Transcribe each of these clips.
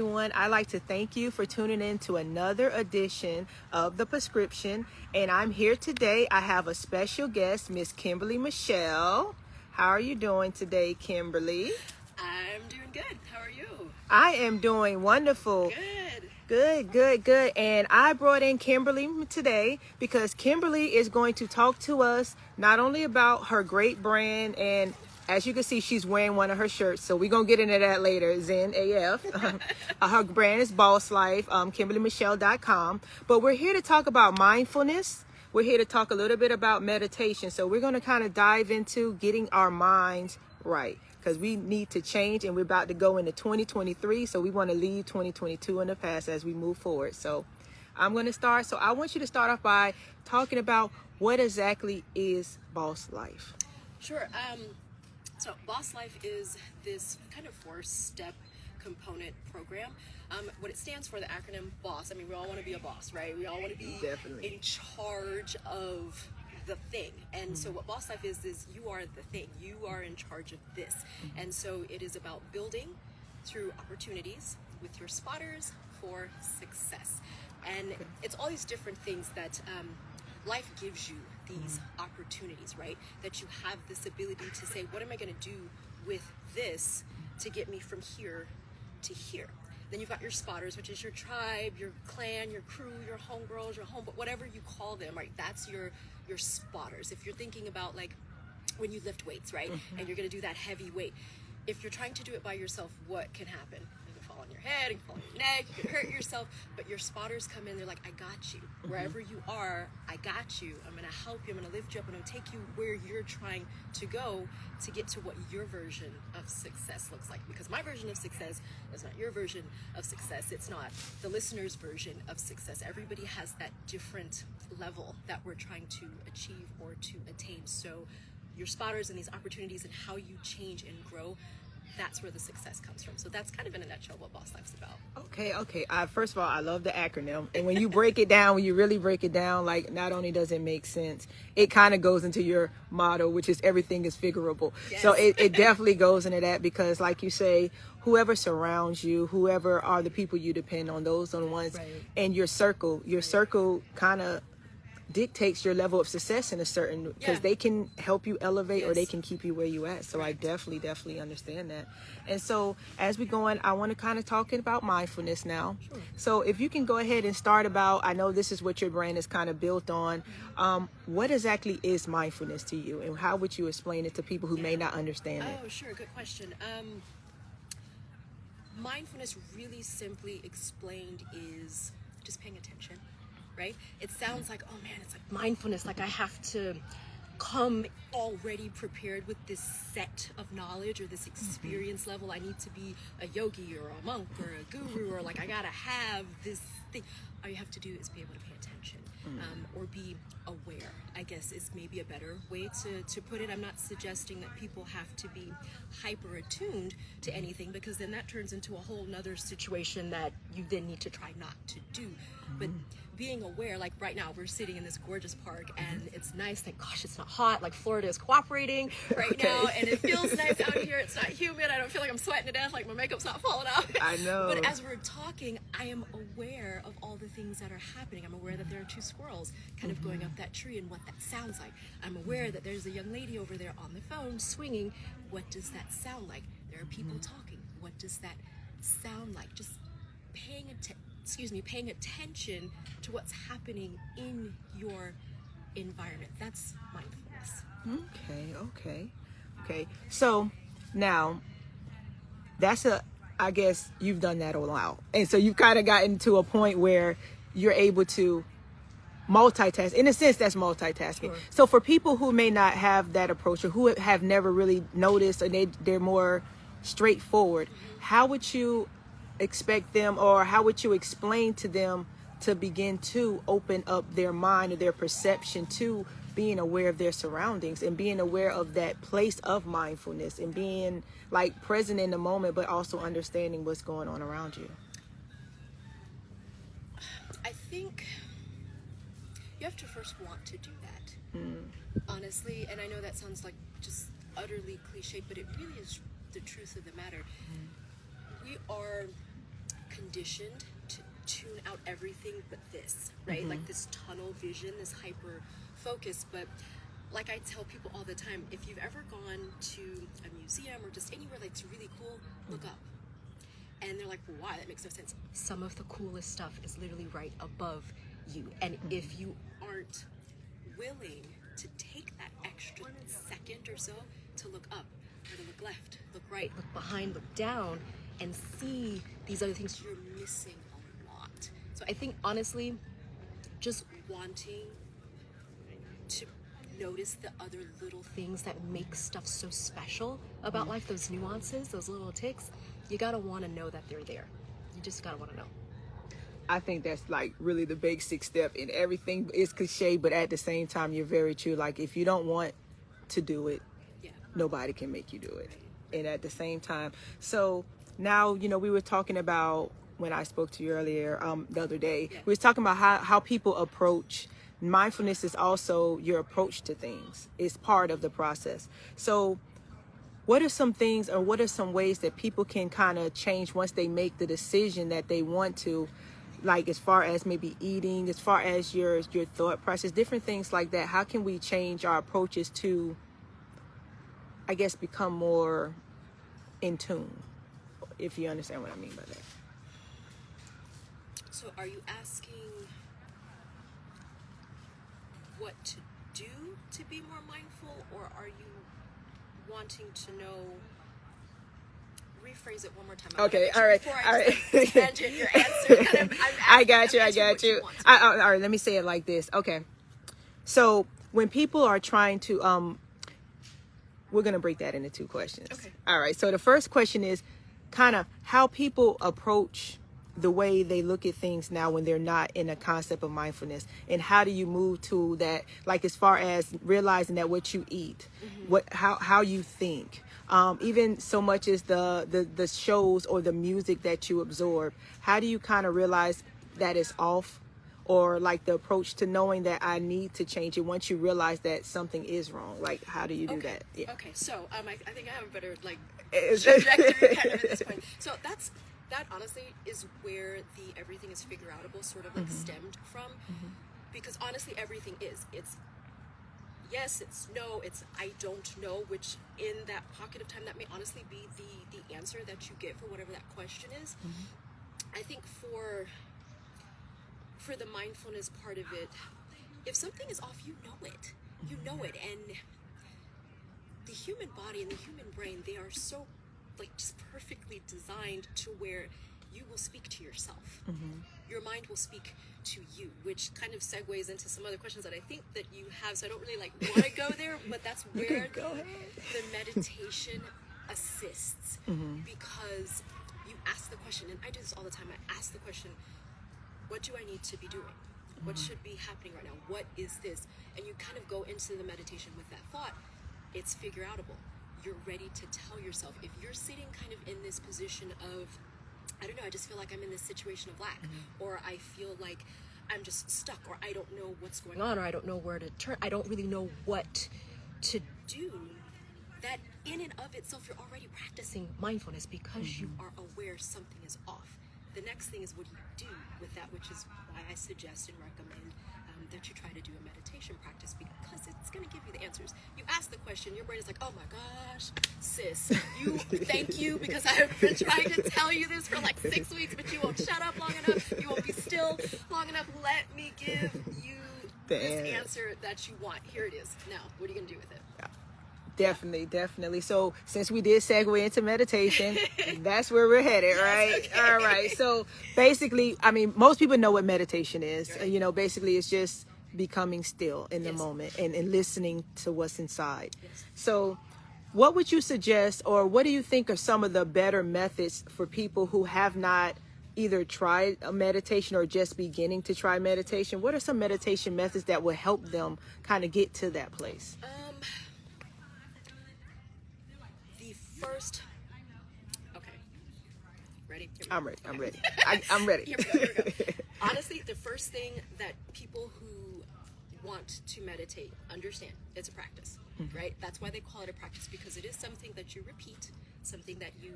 everyone. I'd like to thank you for tuning in to another edition of The Prescription. And I'm here today. I have a special guest, Miss Kimberly Michelle. How are you doing today, Kimberly? I'm doing good. How are you? I am doing wonderful. Good. And I brought in Kimberly today because Kimberly is going to talk to us not only about her great brand, and as you can see, she's wearing one of her shirts, so we're going to get into that later, Zen AF. Her brand is B.O.S.S Life, KimberlyMichelle.com. But we're here to talk about mindfulness. We're here to talk a little bit about meditation. So we're going to kind of dive into getting our minds right, because we need to change, and we're about to go into 2023. So we want to leave 2022 in the past as we move forward. So I'm going to start. So I want you to start off by talking about what exactly is B.O.S.S Life. Sure. So B.O.S.S Life is this kind of 4-step component program. What it stands for, the acronym BOSS, I mean, we all want to be a boss, right? We all want to be in charge of the thing. And so what B.O.S.S Life is you are the thing. You are in charge of this. And so it is about building through opportunities with your spotters for success. And it's all these different things that life gives you, these opportunities, right? That you have this ability to say, what am I going to do with this to get me from here to here? Then you've got your spotters, which is your tribe, your clan, your crew, your homegirls, your home, but whatever you call them, right? That's your spotters. If you're thinking about like when you lift weights, right? And you're going to do that heavy weight. If you're trying to do it by yourself, what can happen? You can fall on your head, you can fall on your neck, you can hurt yourself, but your spotters come in, they're like, I got you. Wherever you are, I got you. I'm going to help you. I'm going to lift you up. I'm going to take you where you're trying to go to get to what your version of success looks like. Because my version of success is not your version of success. It's not the listener's version of success. Everybody has that different level that we're trying to achieve or to attain. So your spotters and these opportunities and how you change and grow, that's where the success comes from. So that's kind of in a nutshell what B.O.S.S Life's about. Okay. First of all, I love the acronym. And when you break it down, when you really break it down, like not only does it make sense, it kind of goes into your motto, which is everything is figurable. Yes. So it definitely goes into that because like you say, whoever surrounds you, whoever are the people you depend on, those are the ones, right. And your circle kind of dictates your level of success in a certain, because they can help you elevate or they can keep you where you at. So I definitely understand that. And so as we go on, I want to kind of talk about mindfulness now. Sure. So if you can go ahead and start about, I know this is what your brain is kind of built on. What exactly is mindfulness to you, and how would you explain it to people who may not understand it? Oh, sure. Good question. Mindfulness, really simply explained, is just paying attention. Right? It sounds like, oh man, it's like mindfulness, like I have to come already prepared with this set of knowledge or this experience level. I need to be a yogi or a monk or a guru, or like I gotta have this thing. All you have to do is be able to pay attention, or be aware, I guess is maybe a better way to put it. I'm not suggesting that people have to be hyper attuned to anything, because then that turns into a whole nother situation that you then need to try not to do. But being aware, like right now we're sitting in this gorgeous park and it's nice, thank gosh it's not hot, like Florida is cooperating right now, and it feels nice out here. It's not humid, I don't feel like I'm sweating to death, like my makeup's not falling off. I know. But as we're talking, I am aware of all the things that are happening. I'm aware that there are 2 squirrels kind of going up that tree and what that sounds like. I'm aware that there's a young lady over there on the phone swinging. What does that sound like? There are people talking. What does that sound like? Just paying attention to what's happening in your environment. That's mindfulness. Okay. So now I guess you've done that a while. And so you've kind of gotten to a point where you're able to multitask. In a sense, that's multitasking. Sure. So for people who may not have that approach, or who have never really noticed, or they're more straightforward, how would you expect them, or how would you explain to them to begin to open up their mind or their perception to being aware of their surroundings and being aware of that place of mindfulness and being like present in the moment, but also understanding what's going on around you? I think you have to first want to do that, honestly. And I know that sounds like just utterly cliche, but it really is the truth of the matter. We are conditioned to tune out everything but this, right? Like this tunnel vision, this hyper focus. But like I tell people all the time, if you've ever gone to a museum or just anywhere that's really cool, look up. And they're like, well, why? That makes no sense. Some of the coolest stuff is literally right above you. And if you aren't willing to take that extra second or so to look up, or to look left, look right, look behind, look down, and see these other things, you're missing a lot. So I think, honestly, just wanting to notice the other little things that make stuff so special about life, those nuances, those little ticks, you gotta want to know that they're there. You just gotta want to know. I think that's like really the basic step, and everything is cliche, but at the same time, you're very true. Like, if you don't want to do it, nobody can make you do it. And at the same time, so now, you know, we were talking about, when I spoke to you earlier the other day, we was talking about how people approach mindfulness. Is also your approach to things. It's part of the process. So what are some things, or what are some ways that people can kind of change once they make the decision that they want to, like as far as maybe eating, as far as your thought process, different things like that? How can we change our approaches to, I guess, become more in tune, if you understand what I mean by that? So are you asking what to do to be more mindful, or are you wanting to know? Rephrase it one more time. Okay, all right. Tangent your answer. I got you. All right, let me say it like this. Okay. So when people are trying to, we're going to break that into two questions. Okay. All right. So the first question is kind of how people approach the way they look at things now when they're not in a concept of mindfulness, and how do you move to that, like as far as realizing that what you eat, how you think, even so much as the shows or the music that you absorb, how do you kind of realize that it's off, or like the approach to knowing that I need to change it once you realize that something is wrong? Like, how do you do that? Yeah. Okay, so I think I have a better trajectory kind of at this point. So that honestly is where the everything is figure outable sort of like stemmed from, because honestly everything is, it's yes, it's no, it's I don't know, which in that pocket of time that may honestly be the answer that you get for whatever that question is. I think for the mindfulness part of it, if something is off, you know it, and the human body and the human brain, they are so like just perfectly designed to where you will speak to yourself. Your mind will speak to you, which kind of segues into some other questions that I think that you have, so I don't really like want to go there, but that's where the meditation assists, because you ask the question, and I do this all the time, I ask the question, what do I need to be doing? What should be happening right now? What is this? And you kind of go into the meditation with that thought. It's figure outable. You're ready to tell yourself, if you're sitting kind of in this position of, I don't know, I just feel like I'm in this situation of lack, or I feel like I'm just stuck, or I don't know what's going on, or I don't know where to turn, I don't really know what to do, that in and of itself, you're already practicing mindfulness, because you are aware something is off. The next thing is, what do you do with that, which is why I suggest and recommend that you try to do a meditation practice, because it's going to give you the answers. You ask the question, your brain is like, oh my gosh, sis, thank you, because I have been trying to tell you this for like 6 weeks, but you won't shut up long enough, you won't be still long enough, let me give you this answer that you want. Here it is. Now, what are you going to do with it? Definitely. So since we did segue into meditation, that's where we're headed, right? Okay. All right. So basically, I mean, most people know what meditation is. Right. You know, basically it's just becoming still in the moment and listening to what's inside. Yes. So what would you suggest, or what do you think are some of the better methods for people who have not either tried a meditation or just beginning to try meditation? What are some meditation methods that will help them kind of get to that place? First, okay, ready? I'm ready. I'm ready. Here we go. Honestly, the first thing that people who want to meditate understand, it's a practice, right? That's why they call it a practice, because it is something that you repeat, something that you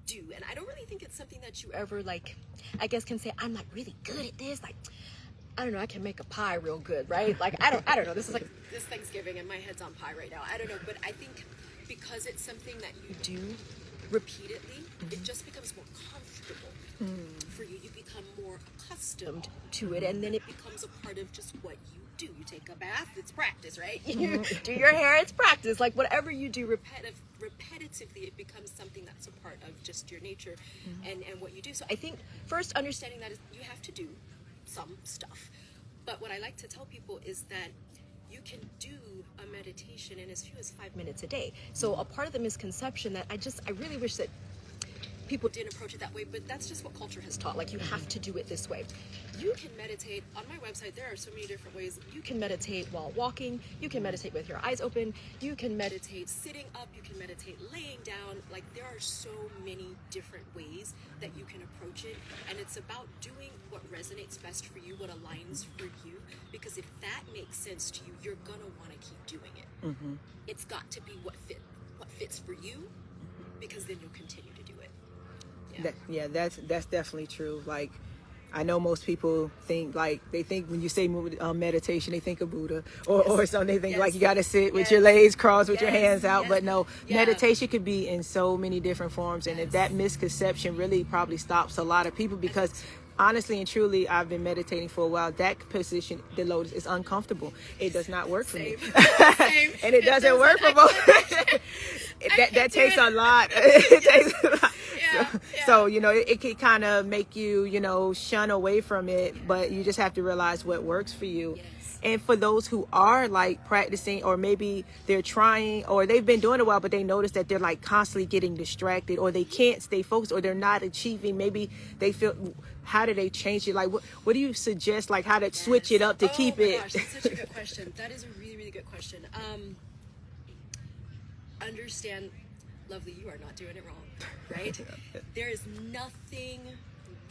do. And I don't really think it's something that you ever, like, I guess can say, I'm like really good at this. Like, I don't know, I can make a pie real good, right? Like, I don't know. This is like this Thanksgiving and my head's on pie right now. I don't know, but I think because it's something that you do repeatedly, it just becomes more comfortable for you. You become more accustomed to it, and then it becomes a part of just what you do. You take a bath, it's practice, right? You do your hair, it's practice. Like, whatever you do repetitively, it becomes something that's a part of just your nature and what you do. So I think first understanding that is you have to do some stuff. But what I like to tell people is that you can do a meditation in as few as 5 minutes a day. So a part of the misconception that I really wish that people didn't approach it that way, but that's just what culture has taught. Like, you have to do it this way. You can meditate on my website. There are so many different ways. You can meditate while walking. You can meditate with your eyes open. You can meditate sitting up. You can meditate laying down. Like, there are so many different ways that you can approach it. And it's about doing what resonates best for you, what aligns for you. Because if that makes sense to you, you're going to want to keep doing it. It's got to be what fits for you, because then you'll continue to do it. That's definitely true. Like, I know most people think, like, they think when you say meditation, they think of Buddha or something. They think like you got to sit with your legs crossed with your hands out. But no, meditation could be in so many different forms. And if that misconception really probably stops a lot of people, because honestly and truly, I've been meditating for a while. That position, the lotus, is uncomfortable. It does not work for me. And it doesn't work for most. that takes a lot. It takes a lot. So, you know, it can kind of make you, you know, shun away from it, but you just have to realize what works for you. And for those who are like practicing, or maybe they're trying, or they've been doing it a while, but they notice that they're like constantly getting distracted, or they can't stay focused, or they're not achieving, maybe they feel, how do they change it? Like, what do you suggest, like how to switch it up to keep it? Gosh, that's such a good question. That is a really, really good question. Understand, lovely, you are not doing it wrong, right? There is nothing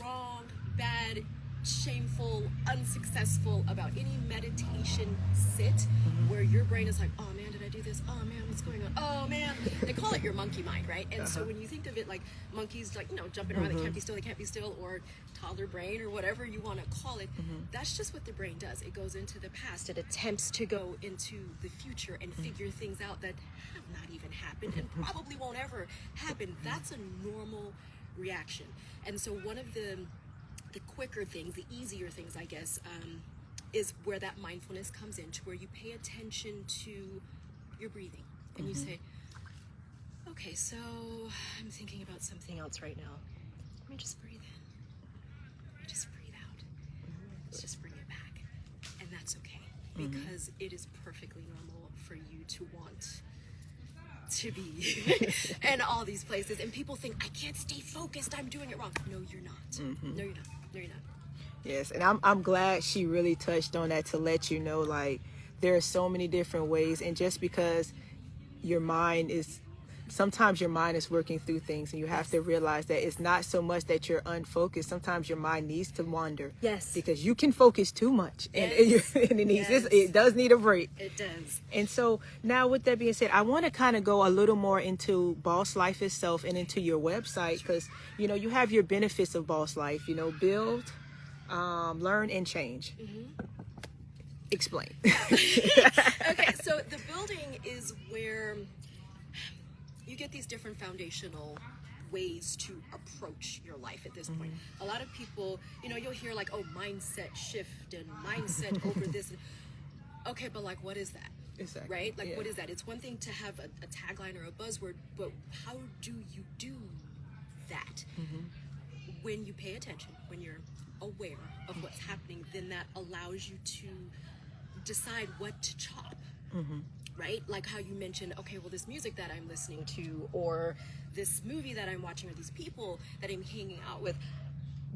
wrong, bad, shameful, unsuccessful about any meditation sit where your brain is like, oh man, did I do this? Oh man, what's going on? Oh man. They call it your monkey mind, right? And so when you think of it like monkeys, like, you know, jumping around, they can't be still, or toddler brain, or whatever you want to call it, that's just what the brain does. It goes into the past. It attempts to go into the future and figure things out that have not even happened and probably won't ever happen. That's a normal reaction. And so one of the quicker things, the easier things, I guess, is where that mindfulness comes in, to where you pay attention to your breathing. And you say, okay, so I'm thinking about something else right now. Let me just breathe in. Let me just breathe out. Let's just bring it back. And that's okay, because it is perfectly normal for you to want to be in all these places. And people think, I can't stay focused, I'm doing it wrong. No, you're not. No, you're not. No, you're not. Yes, and I'm glad she really touched on that, to let you know, like, there are so many different ways. And just because sometimes your mind is working through things, and you have to realize that it's not so much that you're unfocused. Sometimes your mind needs to wander. Yes. Because you can focus too much, and it does need a break. It does. And so now, with that being said, I want to kind of go a little more into Boss Life itself and into your website, because, you know, you have your benefits of Boss Life, you know, build, learn, and change. Explain. Okay, so the building is where you get these different foundational ways to approach your life at this point. A lot of people, you know, you'll hear like, oh, mindset shift and mindset over this. Okay, but like, what is that? Exactly. Right? Like, what is that? It's one thing to have a tagline or a buzzword, but how do you do that? When you pay attention, when you're aware of what's happening, then that allows you to decide what to chop. Right? Like how you mentioned, okay, well, this music that I'm listening to, or this movie that I'm watching, or these people that I'm hanging out with.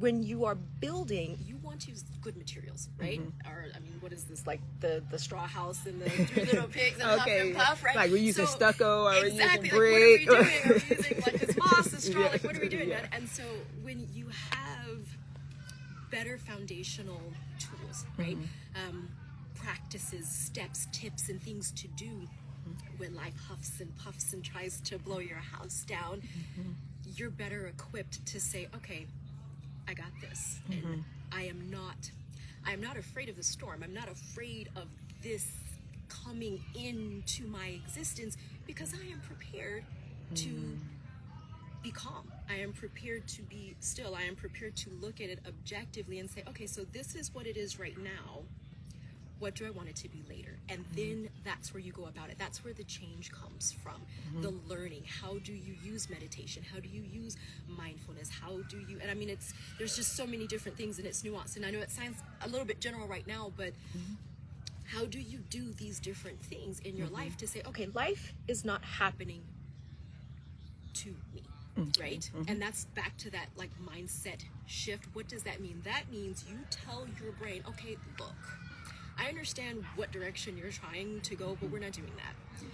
When you are building, you want to use good materials, right? Or, I mean, what is this, like the straw house and the three little pigs and Huff and Puff, right? Like we're using stucco, or exactly, we're using brick. Like, what are we doing? Are we using like this moss, this straw? Like, what are we doing? And so when you have better foundational tools, right? Practices, steps, tips, and things to do when life huffs and puffs and tries to blow your house down, you're better equipped to say, okay, I got this. And I am not afraid of the storm. I'm not afraid of this coming into my existence, because I am prepared to be calm. I am prepared to be still. I am prepared to look at it objectively and say, okay, so this is what it is right now. What do I want it to be later? And then that's where you go about it. That's where the change comes from. The learning. How do you use meditation? How do you use mindfulness? How do you, and I mean, there's just so many different things, and it's nuanced. And I know it sounds a little bit general right now, but how do you do these different things in your life to say, okay, life is not happening to me, right? And that's back to that like mindset shift. What does that mean? That means you tell your brain, okay, look, I understand what direction you're trying to go, but we're not doing that.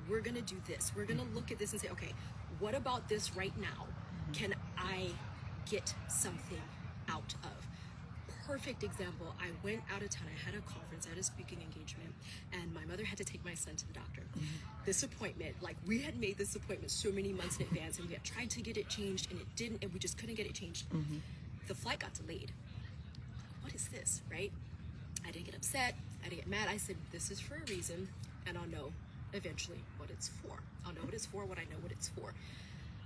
We're gonna do this. We're gonna look at this and say, okay, what about this right now? Can I get something out of? Perfect example. I went out of town. I had a conference, I had a speaking engagement, and my mother had to take my son to the doctor. This appointment, like we had made this appointment so many months in advance, and we had tried to get it changed, and it didn't, and we just couldn't get it changed. The flight got delayed. What is this, right? I didn't get upset. I didn't get mad. I said, this is for a reason, and I'll know eventually what it's for. I'll know what it's for when I know what it's for.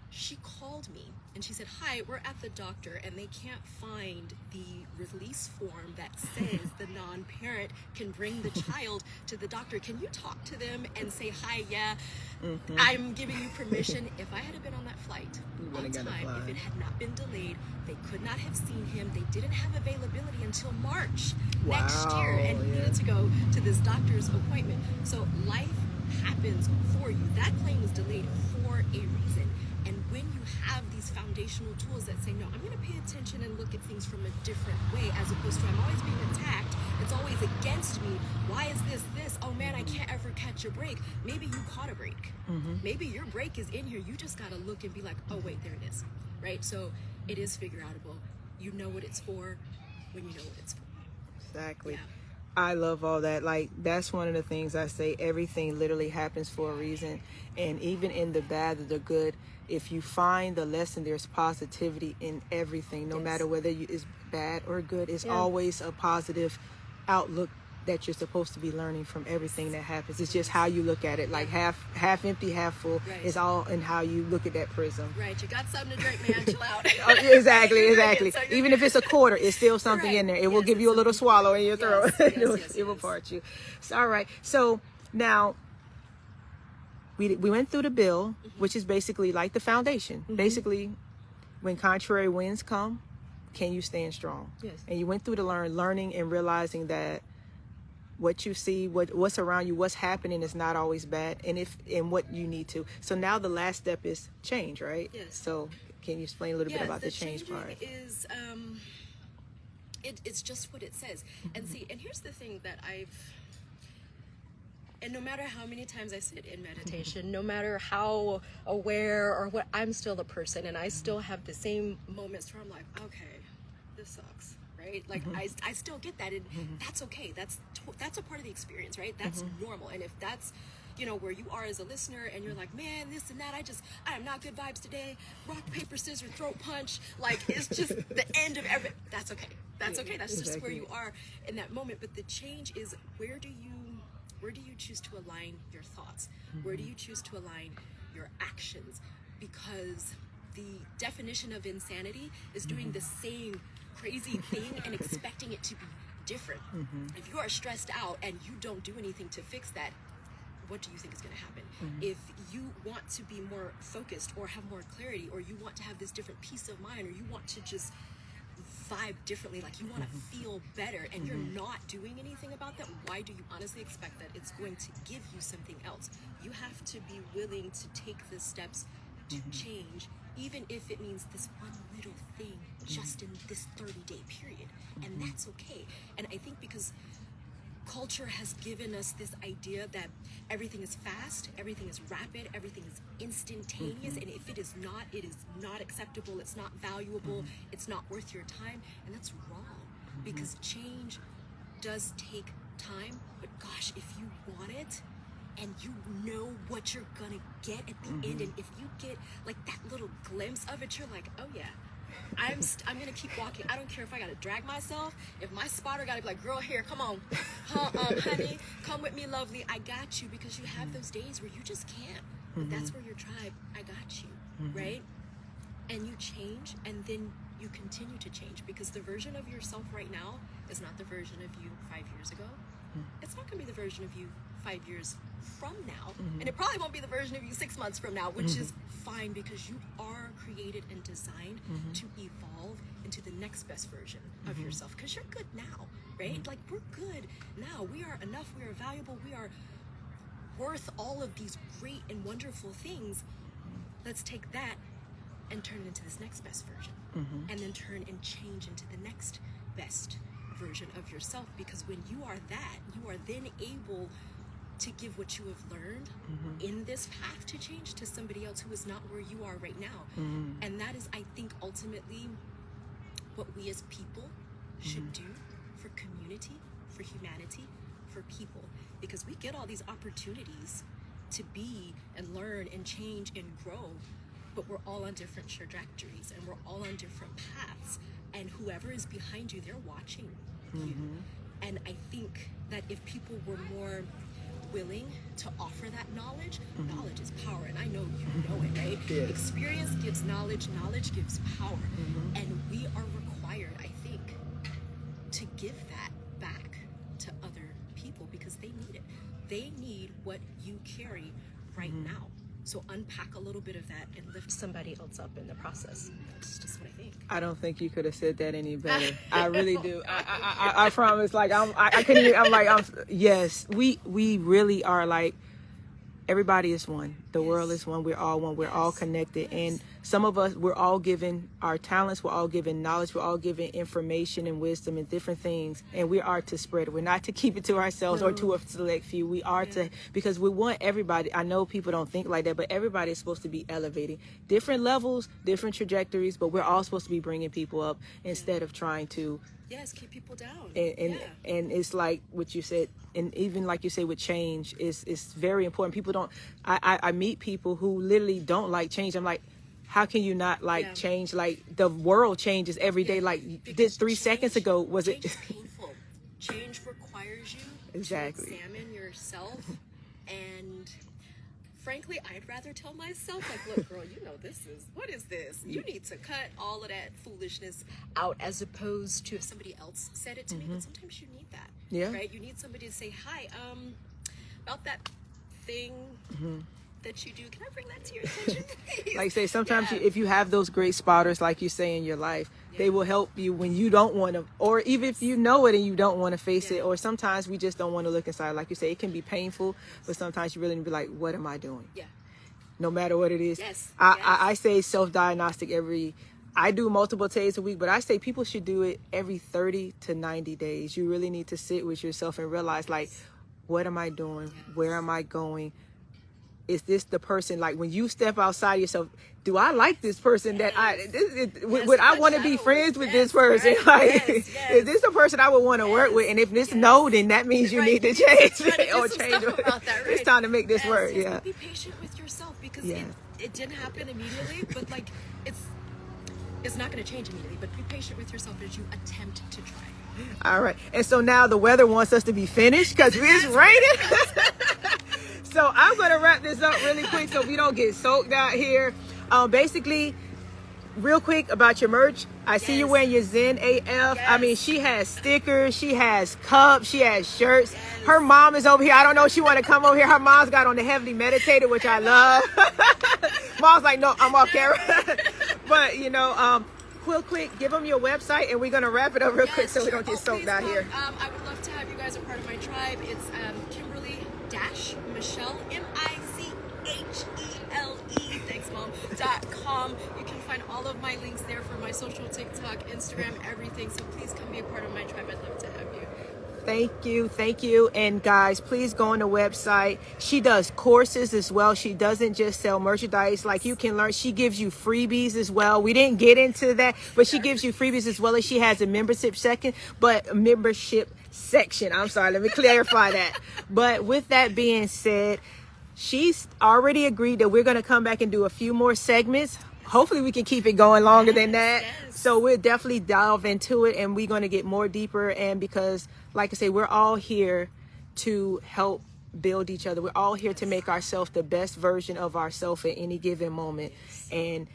She called me and she said, hi, we're at the doctor and they can't find the release form that says the non-parent can bring the child to the doctor. Can you talk to them and say, hi, yeah, I'm giving you permission. If I had been on that flight on time, if it had not been delayed, they could not have seen him. They didn't have availability until March next year, and he needed to go to this doctor's appointment. So life happens for you. That plane was delayed for a reason. And when you have these foundational tools that say, no, I'm going to pay attention and look at things from a different way, as opposed to I'm always being attacked, it's always against me. Why is this? Oh man, I can't ever catch a break. Maybe you caught a break. Maybe your break is in here. You just got to look and be like, oh wait, there it is. Right? So it is figure outable. You know what it's for when you know what it's for. Exactly. Yeah. I love all that. Like, that's one of the things I say, everything literally happens for a reason. And even in the bad or the good, if you find the lesson, there's positivity in everything, no matter whether it's bad or good. It's always a positive outlook that you're supposed to be learning from everything that happens. It's just how you look at it, like half empty, half full. It's all in how you look at that prism. Right, you got something to drink, man, chill out. Exactly. So even if it's a quarter, it's still something in there. It will give you a little swallow in your throat. It will part you. So, all right. So now we went through the bill, which is basically like the foundation. Basically, when contrary winds come, can you stand strong? Yes. And you went through the learning and realizing that what you see, what's around you, what's happening is not always bad, and what you need to. So now the last step is change, right? Yes. So can you explain a little bit about the change part? Is it's just what it says. And see, and here's the thing that and no matter how many times I sit in meditation, no matter how aware or what, I'm still a person, and I still have the same moments where I'm like, okay, this sucks. Right? Like I still get that, and that's okay. That's a part of the experience, right? That's normal. And if that's, where you are as a listener, and you're like, man, this and that, I am not good vibes today. Rock, paper, scissors, throat punch. Like, it's just the end of everything. That's okay. That's okay. That's just where you are in that moment. But the change is, where do you choose to align your thoughts? Where do you choose to align your actions? Because the definition of insanity is doing the same crazy thing and expecting it to be different. If you are stressed out and you don't do anything to fix that, what do you think is going to happen? If you want to be more focused or have more clarity, or you want to have this different peace of mind, or you want to just vibe differently, like you want to feel better, and you're not doing anything about that, why do you honestly expect that it's going to give you something else? You have to be willing to take the steps to change, even if it means this one little thing just in this 30-day period. And that's okay. And I think because culture has given us this idea that everything is fast, everything is rapid, everything is instantaneous, and if it is not, it is not acceptable, it's not valuable, it's not worth your time, and that's wrong. Because change does take time, but gosh, if you want it, and you know what you're gonna get at the end. And if you get like that little glimpse of it, you're like, oh yeah, I'm gonna keep walking. I don't care if I gotta drag myself. If my spotter gotta be like, girl, here, come on, honey, come with me, lovely. I got you, because you have those days where you just can't. But that's where your tribe, I got you, right? And you change, and then you continue to change, because the version of yourself right now is not the version of you 5 years ago. It's not gonna be the version of you 5 years from now, and it probably won't be the version of you 6 months from now, which is fine, because you are created and designed to evolve into the next best version of yourself, because you're good now, right? Like, we're good now. We are enough. We are valuable. We are worth all of these great and wonderful things. Let's take that and turn it into this next best version, and then turn and change into the next best version of yourself, because when you are that, you are then able to give what you have learned in this path to change to somebody else who is not where you are right now. And that is, I think, ultimately what we as people should do for community, for humanity, for people, because we get all these opportunities to be and learn and change and grow, but we're all on different trajectories, and we're all on different paths, and whoever is behind you, they're watching you. And I think that if people were more willing to offer that knowledge, knowledge is power, and I know you know it, right? Yes. Experience gives knowledge, knowledge gives power, and we are required, I think, to give that back to other people, because they need it. They need what you carry right now. So unpack a little bit of that and lift somebody else up in the process. That's just what I think. I don't think you could have said that any better. I really do. I promise. Like, I couldn't even, yes, we really are, like, everybody is one. The world is one. We're all one. We're all connected. And some of us, we're all given our talents. We're all given knowledge. We're all given information and wisdom and different things. And we are to spread it. We're not to keep it to ourselves or to a select few. We are to, because we want everybody. I know people don't think like that, but everybody is supposed to be elevating. Different levels, different trajectories, but we're all supposed to be bringing people up instead of trying to keep people down. And it's like what you said, and even like you say with change, it's very important. People don't, I meet people who literally don't like change. I'm like, how can you not like change? Like, the world changes every day. Like, this 3 seconds ago, was it? Change is painful. Change requires you to examine yourself, and frankly, I'd rather tell myself, like, look, girl, you know what is this? You need to cut all of that foolishness out, as opposed to if somebody else said it to me. But sometimes you need that, right? You need somebody to say, hi, about that thing that you do, can I bring that to your attention, please? Like, say, sometimes if you have those great spotters, like you say, in your life, they will help you when you don't want to, or even if you know it and you don't want to face it, or sometimes we just don't want to look inside. Like you say, it can be painful, but sometimes you really need to be like, what am I doing? No matter what it is. I say self-diagnostic I do multiple days a week, but I say people should do it every 30 to 90 days. You really need to sit with yourself and realize, like, what am I doing? Where am I going? Is this the person, like, when you step outside yourself, do I like this person that would I want to be friends with this person? Is this a person I would want to work with? And if this no, then that means you need to change or change. It's time to make this work. Be patient with yourself, because it didn't happen immediately, but like, it's not going to change immediately, but be patient with yourself as you attempt to try. All right. And so now the weather wants us to be finished because it's raining. So I'm going to wrap this up really quick so we don't get soaked out here. Basically, real quick about your merch. I see you wearing your Zen AF. I mean, she has stickers, she has cups, she has shirts. Her mom is over here. I don't know if she want to come over here. Her mom's got on the Heavily Meditated, which I love. Mom's like, no, I'm off camera. But, you know, real quick, give them your website, and we're going to wrap it up real quick so we don't get soaked out here. I would love to have you guys a part of my tribe. It's Kimberly-Michelle, MICHELE, thanks, Mom, .com. You can find all of my links there for my social, TikTok, Instagram, everything. So please come be a part of my tribe. I'd love to have you. Thank you. And guys, please go on the website. She does courses as well. She doesn't just sell merchandise. Like, you can learn. She gives you freebies as well. We didn't get into that, but she gives you freebies as well as she has a membership section section. I'm sorry, let me clarify that. But with that being said, she's already agreed that we're going to come back and do a few more segments. Hopefully we can keep it going longer than that. Yes. So we'll definitely delve into it, and we're going to get more deeper. And because, like I say, we're all here to help build each other. We're all here to make ourselves the best version of ourselves at any given moment. And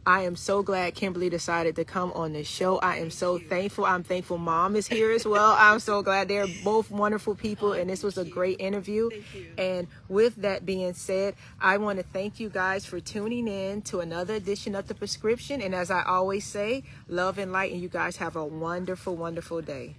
I am so glad Kimberly decided to come on the show. I am so thankful. I'm thankful Mom is here as well. I'm so glad they're both wonderful people, and this was a great interview. And with that being said, I want to thank you guys for tuning in to another edition of The Prescription. And as I always say, love and light, and you guys have a wonderful, wonderful day.